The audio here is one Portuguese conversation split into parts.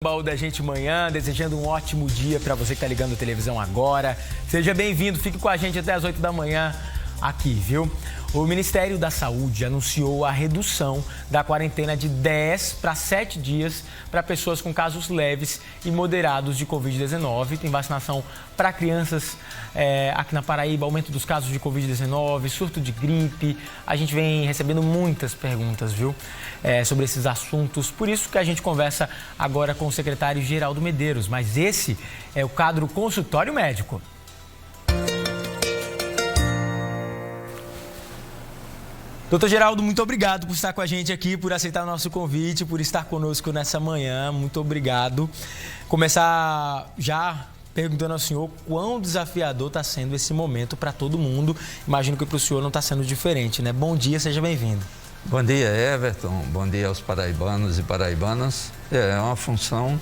Baú da Gente Manhã, desejando um ótimo dia para você que está ligando a televisão agora. Seja bem-vindo, fique com a gente até as 8 da manhã aqui, viu? O Ministério da Saúde anunciou a redução da quarentena de 10 para 7 dias para pessoas com casos leves e moderados de Covid-19. Tem vacinação para crianças aqui na Paraíba, aumento dos casos de Covid-19, surto de gripe. A gente vem recebendo muitas perguntas, viu, sobre esses assuntos. Por isso que a gente conversa agora com o secretário Geraldo Medeiros. Mas esse é o quadro Consultório Médico. Doutor Geraldo, muito obrigado por estar com a gente aqui, por aceitar o nosso convite, por estar conosco nessa manhã. Muito obrigado. Começar já perguntando ao senhor quão desafiador está sendo esse momento para todo mundo. Imagino que para o senhor não está sendo diferente, né? Bom dia, seja bem-vindo. Bom dia, Everton. Bom dia aos paraibanos e paraibanas. É uma função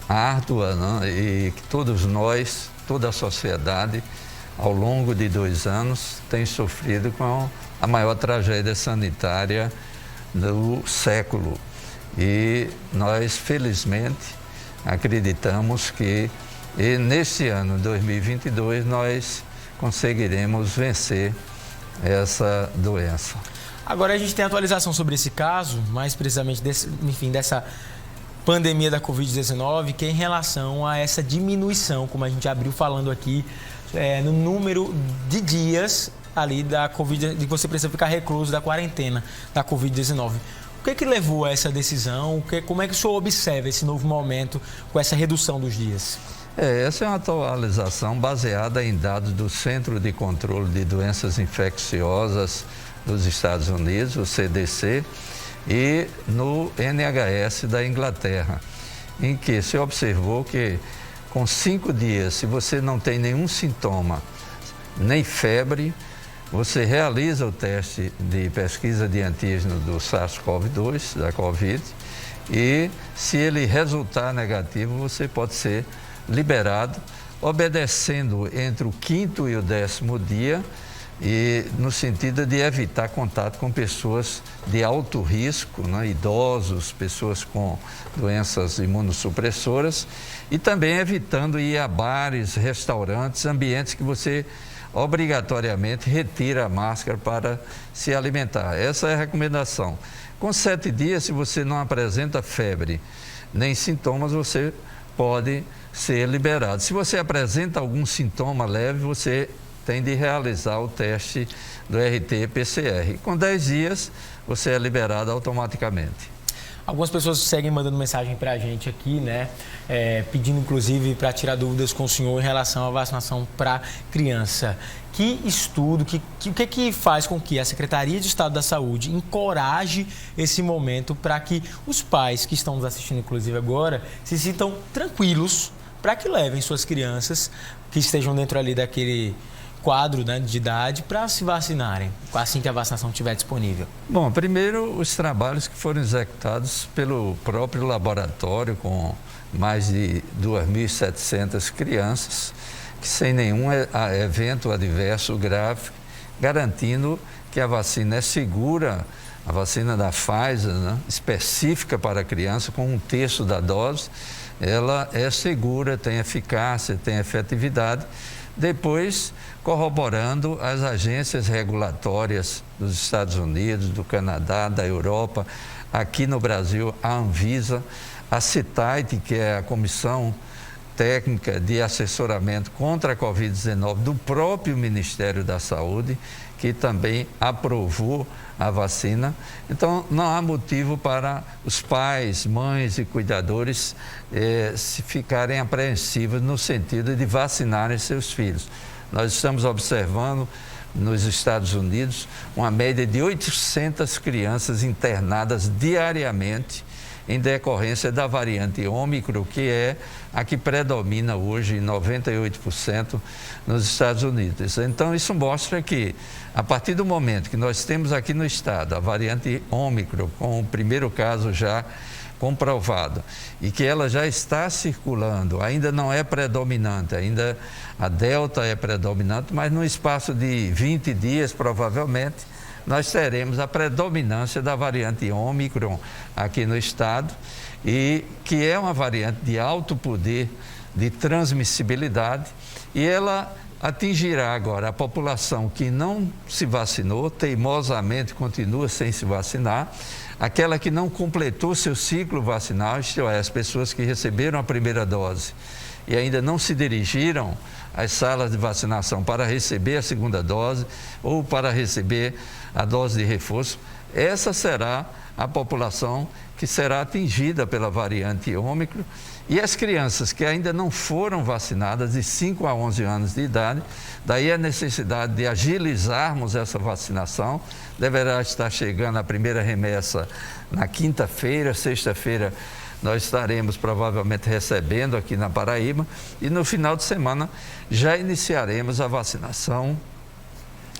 árdua, né? E que todos nós, toda a sociedade, ao longo de 2 anos, tem sofrido com a maior tragédia sanitária do século. E nós, felizmente, acreditamos que nesse ano 2022 nós conseguiremos vencer essa doença. Agora a gente tem atualização sobre esse caso, mais precisamente dessa pandemia da Covid-19, que é em relação a essa diminuição, como a gente abriu falando aqui, no número de dias ali da Covid, de que você precisa ficar recluso da quarentena da Covid-19. O que levou a essa decisão? Como é que o senhor observa esse novo momento com essa redução dos dias? Essa é uma atualização baseada em dados do Centro de Controle de Doenças Infecciosas dos Estados Unidos, o CDC, e no NHS da Inglaterra, em que se observou que com 5 dias, se você não tem nenhum sintoma, nem febre, você realiza o teste de pesquisa de antígeno do SARS-CoV-2, da Covid, e se ele resultar negativo, você pode ser liberado, obedecendo entre o 5º e o 10º dia, e no sentido de evitar contato com pessoas de alto risco, né, idosos, pessoas com doenças imunossupressoras, e também evitando ir a bares, restaurantes, ambientes que você obrigatoriamente retira a máscara para se alimentar. Essa é a recomendação. Com 7 dias, se você não apresenta febre nem sintomas, você pode ser liberado. Se você apresenta algum sintoma leve, você tem de realizar o teste do RT-PCR. Com 10 dias, você é liberado automaticamente. Algumas pessoas seguem mandando mensagem para a gente aqui, né? Pedindo, inclusive, para tirar dúvidas com o senhor em relação à vacinação para criança. Que estudo, o que faz com que a Secretaria de Estado da Saúde encoraje esse momento para que os pais que estão nos assistindo, inclusive agora, se sintam tranquilos para que levem suas crianças que estejam dentro ali daquele quadro, né, de idade para se vacinarem, assim que a vacinação estiver disponível? Bom, primeiro os trabalhos que foram executados pelo próprio laboratório com mais de 2.700 crianças, que sem nenhum evento adverso grave, garantindo que a vacina é segura, a vacina da Pfizer, né, específica para a criança, com 1/3 da dose, ela é segura, tem eficácia, tem efetividade. Depois, corroborando as agências regulatórias dos Estados Unidos, do Canadá, da Europa, aqui no Brasil, a Anvisa, a CITAIT, que é a Comissão Técnica de Assessoramento contra a Covid-19 do próprio Ministério da Saúde, que também aprovou a vacina. Então, não há motivo para os pais, mães e cuidadores se ficarem apreensivos no sentido de vacinarem seus filhos. Nós estamos observando nos Estados Unidos uma média de 800 crianças internadas diariamente em decorrência da variante Ômicron, que é a que predomina hoje em 98% nos Estados Unidos. Então, isso mostra que, a partir do momento que nós temos aqui no estado a variante Ômicron, com o primeiro caso já comprovado, e que ela já está circulando, ainda não é predominante, ainda a Delta é predominante, mas no espaço de 20 dias, provavelmente, nós teremos a predominância da variante Ômicron aqui no estado, e que é uma variante de alto poder de transmissibilidade, e ela atingirá agora a população que não se vacinou, teimosamente continua sem se vacinar, aquela que não completou seu ciclo vacinal, isto é, as pessoas que receberam a primeira dose e ainda não se dirigiram às salas de vacinação para receber a segunda dose ou para receber a dose de reforço. Essa será a população que será atingida pela variante Ômicron, e as crianças que ainda não foram vacinadas, de 5 a 11 anos de idade, daí a necessidade de agilizarmos essa vacinação. Deverá estar chegando a primeira remessa na quinta-feira, sexta-feira nós estaremos provavelmente recebendo aqui na Paraíba, e no final de semana já iniciaremos a vacinação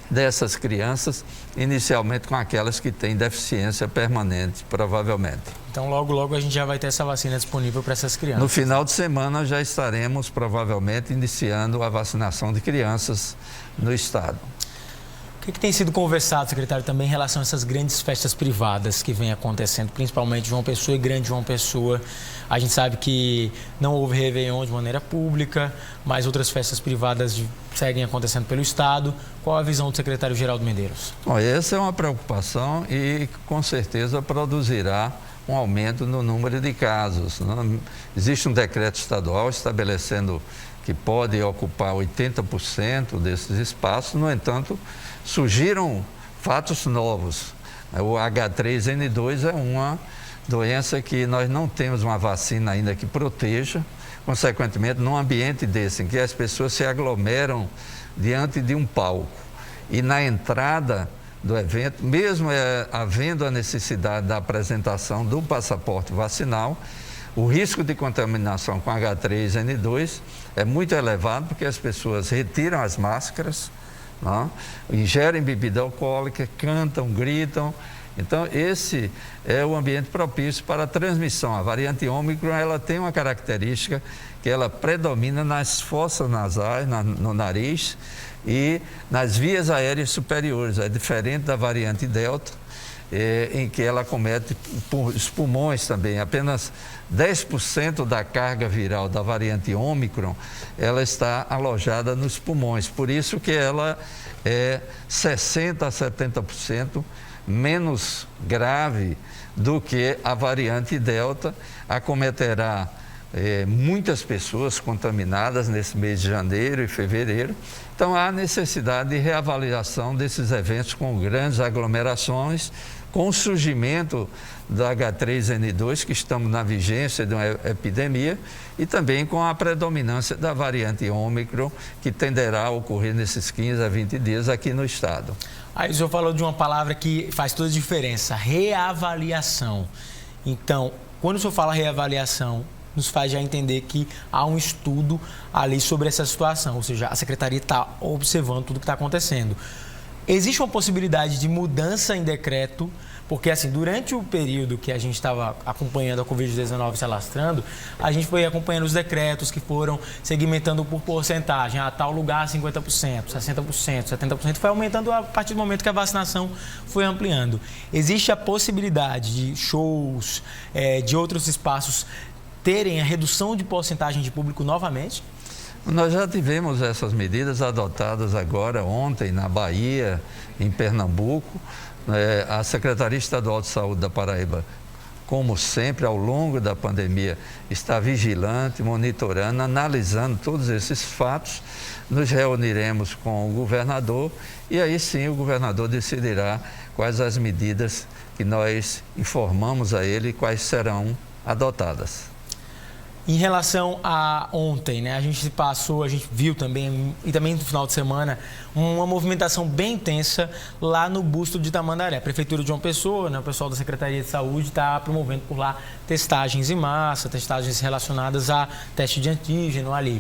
dessas crianças, inicialmente com aquelas que têm deficiência permanente, provavelmente. Então, logo, logo a gente já vai ter essa vacina disponível para essas crianças. No final de semana já estaremos, provavelmente, iniciando a vacinação de crianças no estado. O que tem sido conversado, secretário, também em relação a essas grandes festas privadas que vêm acontecendo, principalmente João Pessoa e Grande João Pessoa? A gente sabe que não houve Réveillon de maneira pública, mas outras festas privadas seguem acontecendo pelo estado. Qual a visão do secretário Geraldo Medeiros? Bom, essa é uma preocupação e com certeza produzirá um aumento no número de casos. Existe um decreto estadual estabelecendo que pode ocupar 80% desses espaços, no entanto, surgiram fatos novos. O H3N2 é uma doença que nós não temos uma vacina ainda que proteja. Consequentemente, num ambiente desse, em que as pessoas se aglomeram diante de um palco e na entrada do evento, mesmo havendo a necessidade da apresentação do passaporte vacinal, o risco de contaminação com H3N2 é muito elevado, porque as pessoas retiram as máscaras, ingerem bebida alcoólica, cantam, gritam. Então, esse é o ambiente propício para a transmissão. A variante Ômicron, ela tem uma característica que ela predomina nas fossas nasais, no nariz e nas vias aéreas superiores. É diferente da variante Delta, em que ela acomete os pulmões também. Apenas 10% da carga viral da variante Ômicron, ela está alojada nos pulmões. Por isso que ela é 60% a 70% menos grave do que a variante Delta. Acometerá muitas pessoas contaminadas nesse mês de janeiro e fevereiro. Então, há necessidade de reavaliação desses eventos com grandes aglomerações, com o surgimento da H3N2, que estamos na vigência de uma epidemia, e também com a predominância da variante Ômicron, que tenderá a ocorrer nesses 15 a 20 dias aqui no estado. Aí o senhor falou de uma palavra que faz toda a diferença, reavaliação. Então, quando o senhor fala reavaliação, nos faz já entender que há um estudo ali sobre essa situação, ou seja, a secretaria está observando tudo o que está acontecendo. Existe uma possibilidade de mudança em decreto, porque assim, durante o período que a gente estava acompanhando a Covid-19 se alastrando, a gente foi acompanhando os decretos que foram segmentando por porcentagem. Tal lugar 50%, 60%, 70%, foi aumentando a partir do momento que a vacinação foi ampliando. Existe a possibilidade de shows, de outros espaços terem a redução de porcentagem de público novamente? Nós já tivemos essas medidas adotadas agora, ontem, na Bahia, em Pernambuco. A Secretaria Estadual de Saúde da Paraíba, como sempre, ao longo da pandemia, está vigilante, monitorando, analisando todos esses fatos. Nos reuniremos com o governador e aí sim o governador decidirá quais as medidas que nós informamos a ele e quais serão adotadas. Em relação a ontem, a gente viu também, e também no final de semana, uma movimentação bem intensa lá no busto de Tamandaré. A Prefeitura de João Pessoa, o pessoal da Secretaria de Saúde está promovendo por lá testagens em massa, testagens relacionadas a teste de antígeno ali.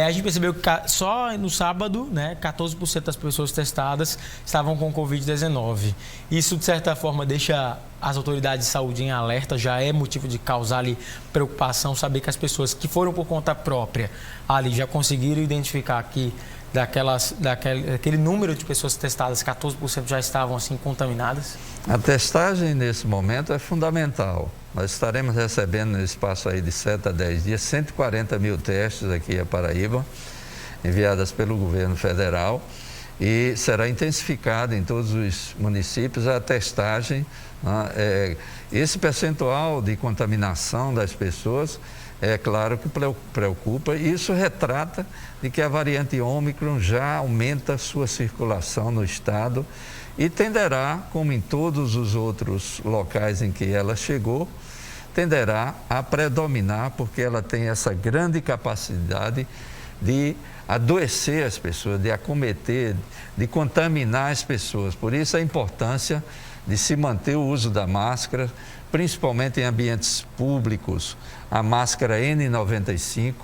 A gente percebeu que só no sábado, 14% das pessoas testadas estavam com Covid-19. Isso, de certa forma, deixa as autoridades de saúde em alerta, já é motivo de causar ali preocupação, saber que as pessoas que foram por conta própria ali já conseguiram identificar que daquele número de pessoas testadas, 14% já estavam assim contaminadas? A testagem nesse momento é fundamental. Nós estaremos recebendo no espaço aí de 7 a 10 dias 140 mil testes aqui em Paraíba, enviadas pelo governo federal, e será intensificada em todos os municípios a testagem. Esse percentual de contaminação das pessoas é claro que preocupa, e isso retrata de que a variante Ômicron já aumenta sua circulação no estado e tenderá, como em todos os outros locais em que ela chegou, tenderá a predominar, porque ela tem essa grande capacidade de adoecer as pessoas, de acometer, de contaminar as pessoas. Por isso a importância de se manter o uso da máscara, principalmente em ambientes públicos, a máscara N95.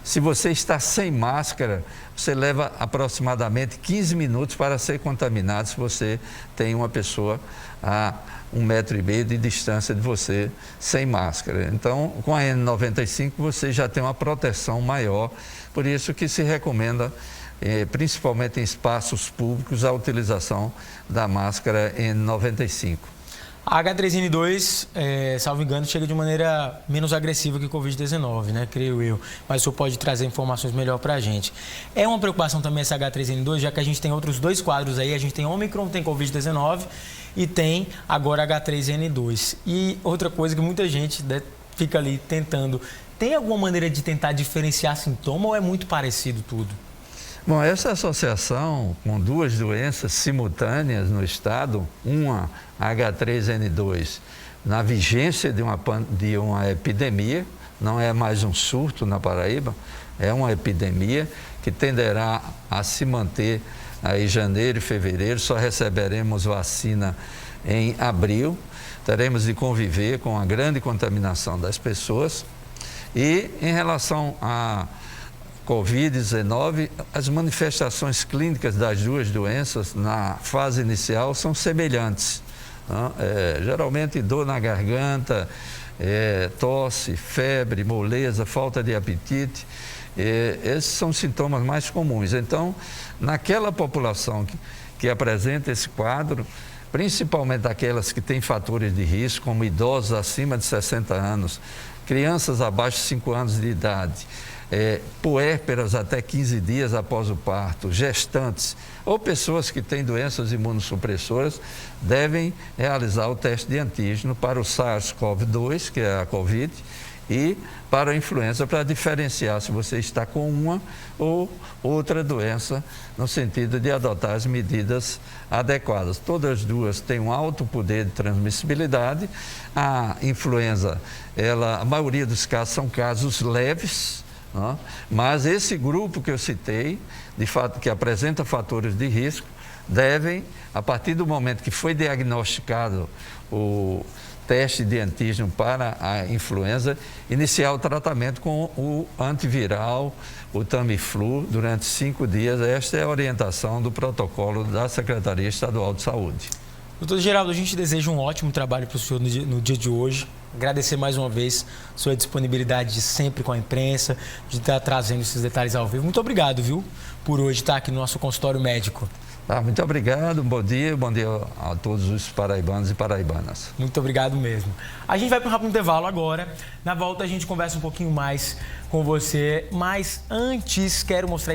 Se você está sem máscara, você leva aproximadamente 15 minutos para ser contaminado se você tem uma pessoa a 1,5 metro de distância de você sem máscara. Então, com a N95 você já tem uma proteção maior, por isso que se recomenda, principalmente em espaços públicos, a utilização da máscara N95. A H3N2, salvo engano, chega de maneira menos agressiva que o Covid-19, né? Creio eu. Mas o senhor pode trazer informações melhor para a gente. É uma preocupação também essa H3N2, já que a gente tem outros dois quadros aí. A gente tem Ômicron, tem Covid-19 e tem agora H3N2. E outra coisa que muita gente fica ali tentando. Tem alguma maneira de tentar diferenciar sintoma ou é muito parecido tudo? Bom, essa associação com duas doenças simultâneas no estado, uma H3N2, na vigência de uma epidemia, não é mais um surto na Paraíba, é uma epidemia que tenderá a se manter aí em janeiro e fevereiro, só receberemos vacina em abril, teremos de conviver com a grande contaminação das pessoas. E em relação a Covid-19, as manifestações clínicas das duas doenças na fase inicial são semelhantes. Geralmente dor na garganta, tosse, febre, moleza, falta de apetite. Esses são sintomas mais comuns. Então, naquela população que apresenta esse quadro, principalmente aquelas que têm fatores de risco, como idosos acima de 60 anos, crianças abaixo de 5 anos de idade, puérperas até 15 dias após o parto, gestantes ou pessoas que têm doenças imunossupressoras, devem realizar o teste de antígeno para o SARS-CoV-2, que é a Covid, e para a influenza, para diferenciar se você está com uma ou outra doença, no sentido de adotar as medidas adequadas. Todas as duas têm um alto poder de transmissibilidade. A influenza, a maioria dos casos são casos leves, mas esse grupo que eu citei, de fato, que apresenta fatores de risco, devem, a partir do momento que foi diagnosticado o teste de antígeno para a influenza, iniciar o tratamento com o antiviral, o Tamiflu, durante 5 dias. Esta é a orientação do protocolo da Secretaria Estadual de Saúde. Doutor Geraldo, a gente deseja um ótimo trabalho para o senhor no dia de hoje. Agradecer mais uma vez sua disponibilidade de sempre com a imprensa, de estar trazendo esses detalhes ao vivo. Muito obrigado, viu, por hoje estar aqui no nosso consultório médico. Muito obrigado, bom dia a todos os paraibanos e paraibanas. Muito obrigado mesmo. A gente vai para um rápido intervalo agora. Na volta a gente conversa um pouquinho mais com você, mas antes quero mostrar